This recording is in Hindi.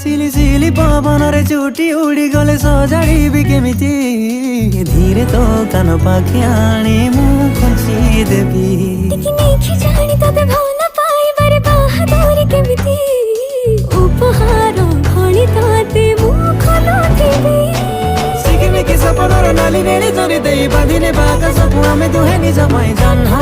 सिली सिली पवन रे चुटी उड़ी गले सजाड़ी केमिति धीरे तो कान पाखे आनी मु खुंची देवी टिकी नेखी जानी तते भल पाइबारे बाहादुरी केमिति उपहार भली तते मु खोलुथिबी सिकिमिकी सपनर नाली नेली चोरी देई बांधिने बाका सपु आमे दुहे निज पाई जन्म